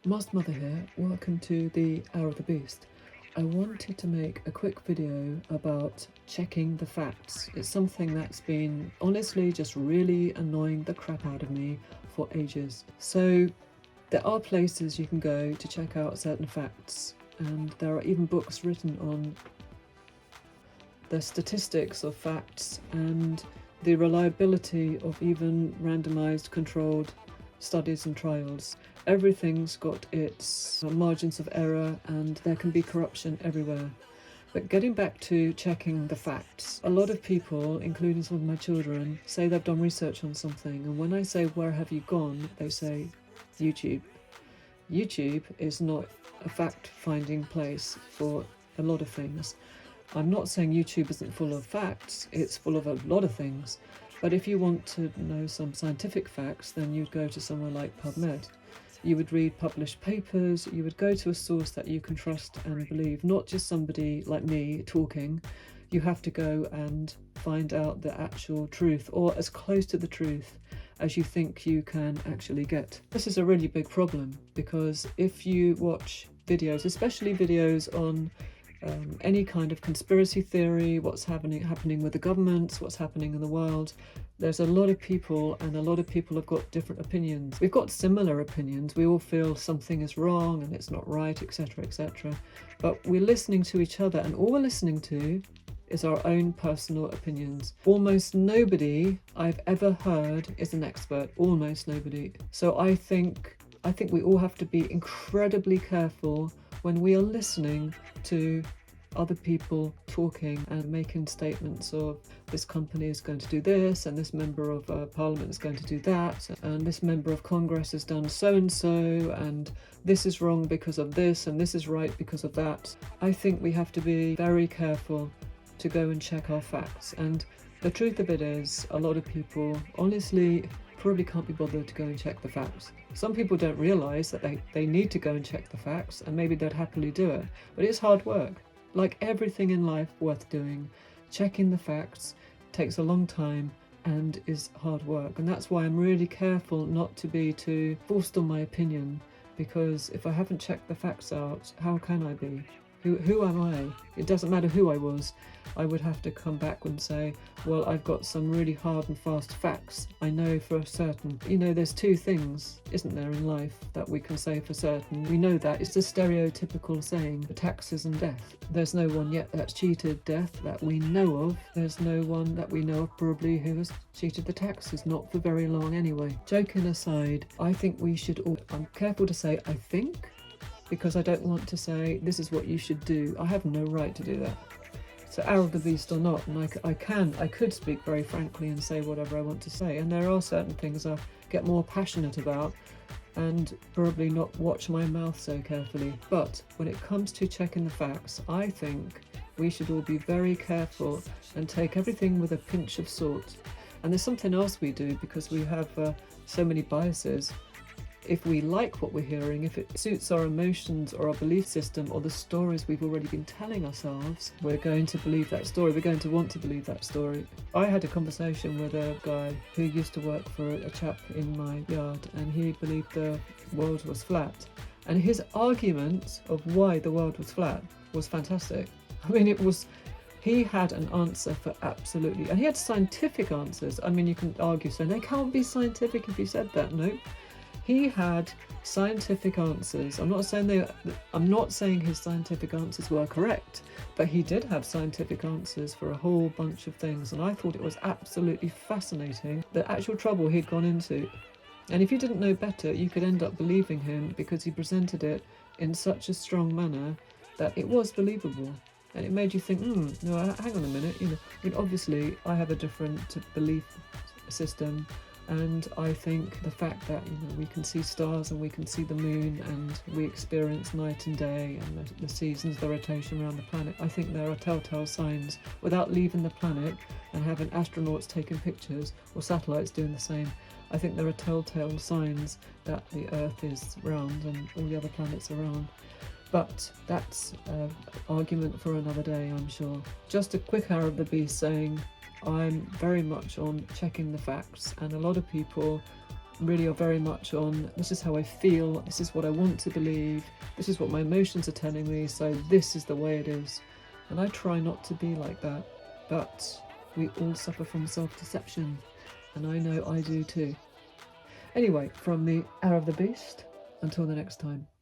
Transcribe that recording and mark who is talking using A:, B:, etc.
A: Master Mother here, welcome to the Hour of the Beast. I wanted to make a quick video about checking the facts. It's something that's been honestly just really annoying the crap out of me for ages. So there are places you can go to check out certain facts, and there are even books written on the statistics of facts and the reliability of even randomized controlled studies and trials. Everything's got its margins of error and there can be corruption everywhere. But getting back to checking the facts, a lot of people, including some of my children, say they've done research on something, and when I say where have you gone, they say YouTube. YouTube is not a fact-finding place for a lot of things. I'm not saying YouTube isn't full of facts, it's full of a lot of things. But if you want to know some scientific facts, then you'd go to somewhere like PubMed. You would read published papers, you would go to a source that you can trust and believe, not just somebody like me talking. You have to go and find out the actual truth, or as close to the truth as you think you can actually get. This is a really big problem, because if you watch videos, especially videos on any kind of conspiracy theory, what's happening with the governments, what's happening in the world, there's a lot of people, and a lot of people have got different opinions. We've got similar opinions. We all feel something is wrong and it's not right, etc., etc. But we're listening to each other, and all we're listening to is our own personal opinions. Almost nobody I've ever heard is an expert. Almost nobody. So I think we all have to be incredibly careful when we are listening to other people talking and making statements of this company is going to do this, and this member of parliament is going to do that, and this member of Congress has done so and so, and this is wrong because of this, and this is right because of that. I think we have to be very careful to go and check our facts. And the truth of it is, a lot of people honestly probably can't be bothered to go and check the facts. Some people don't realise that they need to go and check the facts, and maybe they'd happily do it. But it's hard work. Like everything in life worth doing, checking the facts takes a long time and is hard work. And that's why I'm really careful not to be too forced on my opinion, because if I haven't checked the facts out, how can I be? Who am I? It doesn't matter who I was. I would have to come back and say, well, I've got some really hard and fast facts. I know for certain. You know, there's two things, isn't there, in life that we can say for certain. We know that. It's a stereotypical saying, taxes and death. There's no one yet that's cheated death that we know of. There's no one that we know of probably who has cheated the taxes, not for very long anyway. Joking aside, I think we should all, I'm careful to say I think, because I don't want to say this is what you should do. I have no right to do that. So Hour of the Beast or not, and I could speak very frankly and say whatever I want to say, and there are certain things I get more passionate about and probably not watch my mouth so carefully. But when it comes to checking the facts, I think we should all be very careful and take everything with a pinch of salt. And there's something else we do, because we have so many biases. If we like what we're hearing, if it suits our emotions or our belief system or the stories we've already been telling ourselves, we're going to believe that story. We're going to want to believe that story. I had a conversation with a guy who used to work for a chap in my yard, and he believed the world was flat. And his argument of why the world was flat was fantastic. I mean, he had an answer for absolutely, and he had scientific answers. I mean, you can argue saying they can't be scientific if you said that. No. He had scientific answers. I'm not saying his scientific answers were correct, but he did have scientific answers for a whole bunch of things, and I thought it was absolutely fascinating the actual trouble he'd gone into. And if you didn't know better, you could end up believing him, because he presented it in such a strong manner that it was believable. And it made you think, no, hang on a minute. Obviously I have a different belief system. And I think the fact that we can see stars and we can see the moon and we experience night and day and the seasons, the rotation around the planet, I think there are telltale signs, without leaving the planet and having astronauts taking pictures or satellites doing the same. I think there are telltale signs that the Earth is round and all the other planets are round. But that's an argument for another day, I'm sure. Just a quick Hour of the Beast saying, I'm very much on checking the facts, and a lot of people really are very much on, this is how I feel, this is what I want to believe, this is what my emotions are telling me, so this is the way it is. And I try not to be like that, but we all suffer from self-deception, and I know I do too. Anyway, from the Hour of the Beast, until the next time.